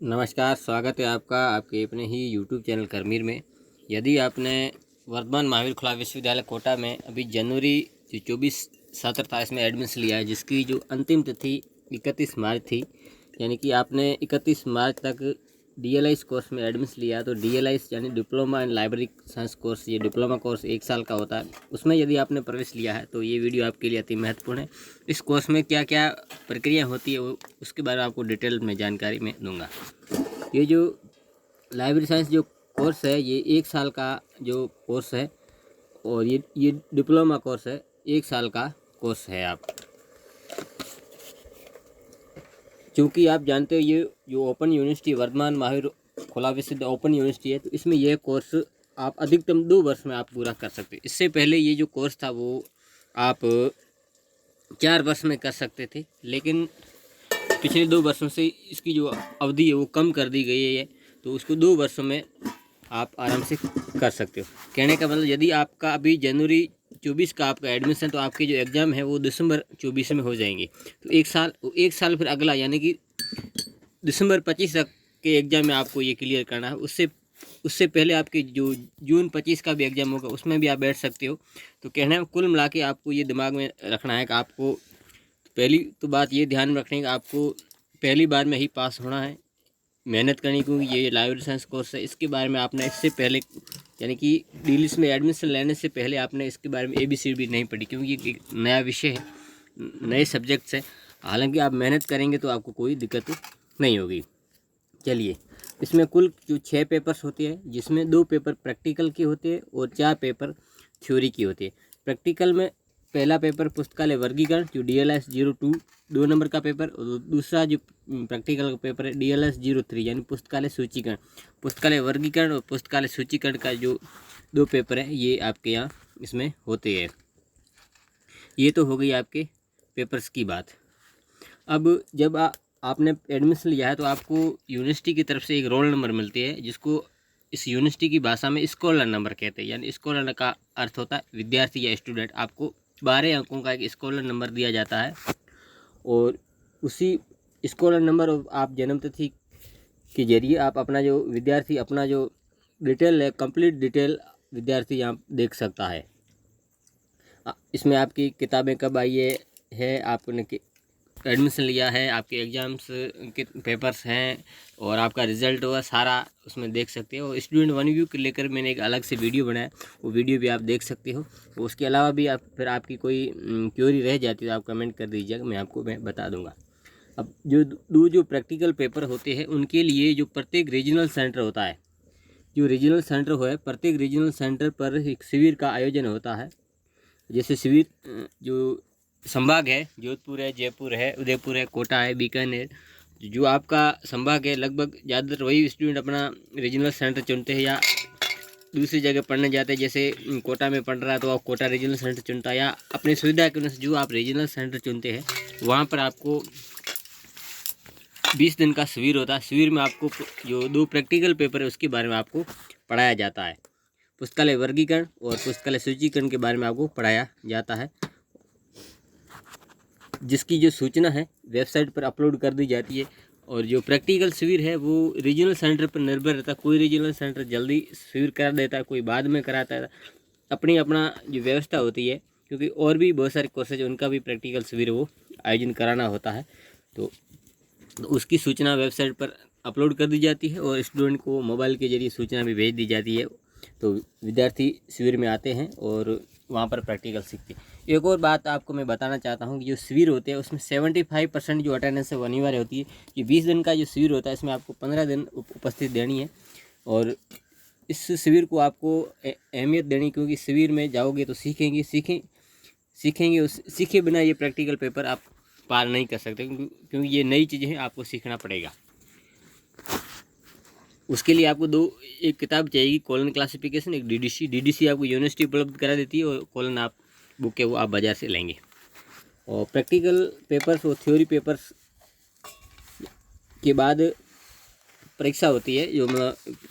नमस्कार, स्वागत है आपका आपके अपने ही यूट्यूब चैनल करमीर में। यदि आपने वर्तमान महावीर खुला विश्वविद्यालय कोटा में अभी जनवरी जो 24 सत्र था इसमें एडमिशन लिया है, जिसकी जो अंतिम तिथि 31 मार्च थी, यानी कि आपने 31 मार्च तक डीएलआईस कोर्स में एडमिशन लिया, तो डीएलआईस यानी diploma in library science course, ये डिप्लोमा कोर्स 1 साल का होता है। उसमें यदि आपने प्रवेश लिया है तो ये वीडियो आपके लिए अति महत्वपूर्ण है। इस कोर्स में क्या क्या प्रक्रिया होती है वो उसके बारे में आपको डिटेल में जानकारी मैं दूंगा। ये जो लाइब्रेरी साइंस जो कोर्स है ये 1 साल का जो कोर्स है, और ये डिप्लोमा कोर्स है, 1 साल का कोर्स है। आप क्योंकि आप जानते हो ये जो ओपन यूनिवर्सिटी वर्धमान महावीर खुला विश्वविद्यालय ओपन यूनिवर्सिटी है, तो इसमें यह कोर्स आप अधिकतम 2 वर्ष में आप पूरा कर सकते हो। इससे पहले ये जो कोर्स था वो आप 4 वर्ष में कर सकते थे, लेकिन पिछले 2 वर्षों से इसकी जो अवधि है वो कम कर दी गई है, तो उसको 2 वर्षों में आप आराम से कर सकते हो। कहने का मतलब यदि आपका अभी जनवरी 24 का आपका एडमिशन, तो आपके जो एग्ज़ाम है वो दिसंबर 24 में हो जाएंगे। तो 1 साल फिर अगला यानी कि दिसंबर 25 तक के एग्ज़ाम में आपको ये क्लियर करना है। उससे पहले आपके जो जून 25 का भी एग्ज़ाम होगा उसमें भी आप बैठ सकते हो। तो कहना है कुल मिला के आपको ये दिमाग में रखना है कि आपको पहली तो बात ये ध्यान में रखनी है कि आपको पहली बार में ही पास होना है, मेहनत करनी, क्योंकि ये लाइब्रेरी साइंस कोर्स है। इसके बारे में आपने इससे पहले यानी कि डीलिस में एडमिशन लेने से पहले आपने इसके बारे में ABCD नहीं पढ़ी, क्योंकि ये एक नया विषय है, नए सब्जेक्ट्स है। हालांकि आप मेहनत करेंगे तो आपको कोई दिक्कत नहीं होगी। चलिए, इसमें कुल जो 6 पेपर्स होते हैं, जिसमें 2 पेपर प्रैक्टिकल के होते हैं और 4 पेपर थ्योरी की होती है। प्रैक्टिकल में पहला पेपर पुस्तकालय वर्गीकरण जो DLS 02 2 नंबर का पेपर, और दूसरा जो प्रैक्टिकल का पेपर है DLS 03 यानी पुस्तकालय सूचीकरण। पुस्तकालय वर्गीकरण और पुस्तकालय सूचीकरण का जो 2 पेपर है ये आपके यहाँ इसमें होते हैं। ये तो हो गई आपके पेपर्स की बात। अब जब आपने एडमिशन लिया है तो आपको यूनिवर्सिटी की तरफ से एक रोल नंबर मिलती है, जिसको इस यूनिवर्सिटी की भाषा में स्कॉलर नंबर कहते हैं। यानी स्कॉलर का अर्थ होता है विद्यार्थी या स्टूडेंट। आपको 12 अंकों का एक स्कॉलर नंबर दिया जाता है, और उसी स्कॉलर नंबर आप जन्मतिथि के जरिए आप अपना जो विद्यार्थी अपना जो डिटेल है, कंप्लीट डिटेल विद्यार्थी यहाँ देख सकता है। इसमें आपकी किताबें कब आई है, आपने एडमिशन लिया है, आपके एग्ज़ाम्स के पेपर्स हैं, और आपका रिज़ल्ट हुआ सारा उसमें देख सकते हो। स्टूडेंट वन व्यू के लेकर मैंने एक अलग से वीडियो बनाया, वो वीडियो भी आप देख सकते हो। उसके अलावा भी आप फिर आपकी कोई क्वेरी रह जाती है तो आप कमेंट कर दीजिएगा, मैं बता दूंगा। अब जो प्रैक्टिकल पेपर होते हैं उनके लिए जो प्रत्येक रीजनल सेंटर होता है, जो रीजनल सेंटर हो है, प्रत्येक रीजनल सेंटर पर एक शिविर का आयोजन होता है। जैसे शिविर जो संभाग है, जोधपुर है, जयपुर है, उदयपुर है, कोटा है, बीकानेर, जो आपका संभाग है, लगभग ज़्यादातर वही स्टूडेंट अपना रीजनल सेंटर चुनते हैं, या दूसरी जगह पढ़ने जाते हैं। जैसे कोटा में पढ़ रहा है तो आप कोटा रीजनल सेंटर चुनता है, या अपनी सुविधा के अनुसार जो आप रीजनल सेंटर चुनते हैं वहाँ पर आपको 20 दिन का शिविर होता है। शिविर में आपको जो 2 प्रैक्टिकल पेपर है उसके बारे में आपको पढ़ाया जाता है। पुस्तकालय वर्गीकरण और पुस्तकालय सूचीकरण के बारे में आपको पढ़ाया जाता है, जिसकी जो सूचना है वेबसाइट पर अपलोड कर दी जाती है। और जो प्रैक्टिकल शिविर है वो रीजनल सेंटर पर निर्भर रहता है। कोई रीजनल सेंटर जल्दी शिविर करा देता है, कोई बाद में कराता है, अपनी अपना जो व्यवस्था होती है, क्योंकि और भी बहुत सारे कोर्सेज उनका भी प्रैक्टिकल शिविर वो आयोजन कराना होता है। तो उसकी सूचना वेबसाइट पर अपलोड कर दी जाती है, और स्टूडेंट को मोबाइल के जरिए सूचना भी भेज दी जाती है। तो विद्यार्थी शिविर में आते हैं और वहाँ पर प्रैक्टिकल सीखते हैं। एक और बात आपको मैं बताना चाहता हूँ कि जो शिविर होते हैं उसमें 75% जो अटेंडेंस है वो अनिवार्य होती है। ये 20 दिन का जो शिविर होता है इसमें आपको 15 दिन उपस्थित देनी है, और इस शिविर को आपको अहमियत देनी, क्योंकि शिविर में जाओगे तो सीखेंगे सीखे बिना ये प्रैक्टिकल पेपर आप पार नहीं कर सकते, क्योंकि ये नई चीज़ें हैं, आपको सीखना पड़ेगा। उसके लिए आपको एक किताब चाहिए, कॉलन क्लासिफिकेशन, एक DDC आपको यूनिवर्सिटी उपलब्ध करा देती है, और कॉलन आप बुक है वो आप बाज़ार से लेंगे। और प्रैक्टिकल पेपर्स और थ्योरी पेपर्स के बाद परीक्षा होती है, जो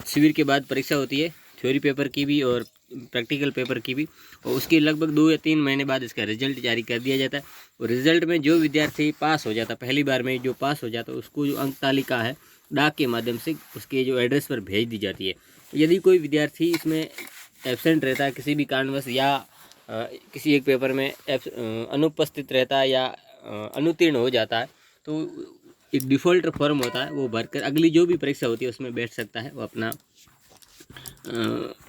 शिविर के बाद परीक्षा होती है थ्योरी पेपर की भी और प्रैक्टिकल पेपर की भी, और उसके लगभग 2 या 3 महीने बाद इसका रिजल्ट जारी कर दिया जाता है। और रिजल्ट में जो विद्यार्थी पास हो जाता, पहली बार में जो पास हो जाता, उसको जो अंक तालिका है डाक के माध्यम से उसके जो एड्रेस पर भेज दी जाती है। यदि कोई विद्यार्थी इसमें एब्सेंट रहता है किसी भी कारणवश, या किसी एक पेपर में अनुपस्थित रहता है या अनुत्तीर्ण हो जाता है, तो एक डिफ़ॉल्ट फॉर्म होता है, वो भरकर अगली जो भी परीक्षा होती है उसमें बैठ सकता है, वो अपना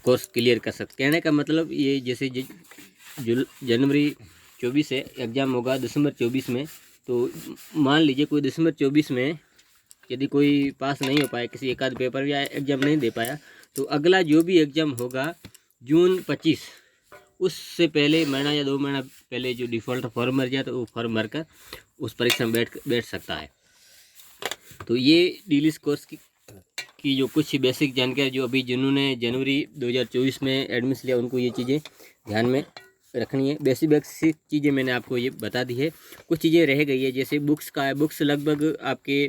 कोर्स क्लियर कर सकते। कहने का मतलब ये, जैसे जनवरी 24 से एग्ज़ाम होगा दिसंबर 24 में, तो मान लीजिए कोई दिसंबर 24 में यदि कोई पास नहीं हो पाया, किसी एक आध पेपर या एग्ज़ाम नहीं दे पाया, तो अगला जो भी एग्ज़ाम होगा जून 25, उससे पहले महीना या 2 महीना पहले जो डिफ़ॉल्ट फॉर्म भर जाए, तो वो फॉर्म भरकर उस परीक्षा में बैठ सकता है। तो ये डीलिस कोर्स की जो कुछ बेसिक जानकारी, जो अभी जिन्होंने जनवरी 2024 में एडमिशन लिया, उनको ये चीज़ें ध्यान में रखनी है। बेसिक चीज़ें मैंने आपको ये बता दी है। कुछ चीज़ें रह गई है, जैसे बुक्स का है। बुक्स लगभग आपके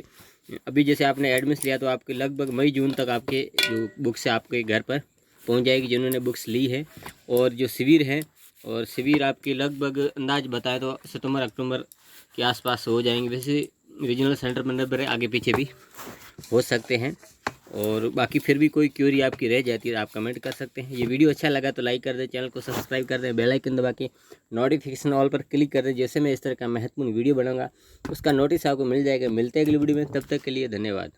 अभी जैसे आपने एडमिशन लिया, तो आपके लगभग मई जून तक आपके जो बुक्स है आपके घर पर पहुंच जाएगी, जिन्होंने बुक्स ली है। और जो शिविर है, और शिविर आपके लगभग अंदाज बताए तो सितंबर अक्टूबर के आसपास हो जाएंगे। वैसे रीजनल सेंटर में नंबर आगे पीछे भी हो सकते हैं। और बाकी फिर भी कोई क्यूरी आपकी रह जाती है, आप कमेंट कर सकते हैं। ये वीडियो अच्छा लगा तो लाइक कर दें, चैनल को सब्सक्राइब कर दें, बेल आइकन दबा के नोटिफिकेशन ऑल पर क्लिक कर दें। जैसे मैं इस तरह का महत्वपूर्ण वीडियो बनाऊंगा उसका नोटिस आपको मिल जाएगा। मिलते हैं अगली वीडियो में, तब तक के लिए धन्यवाद।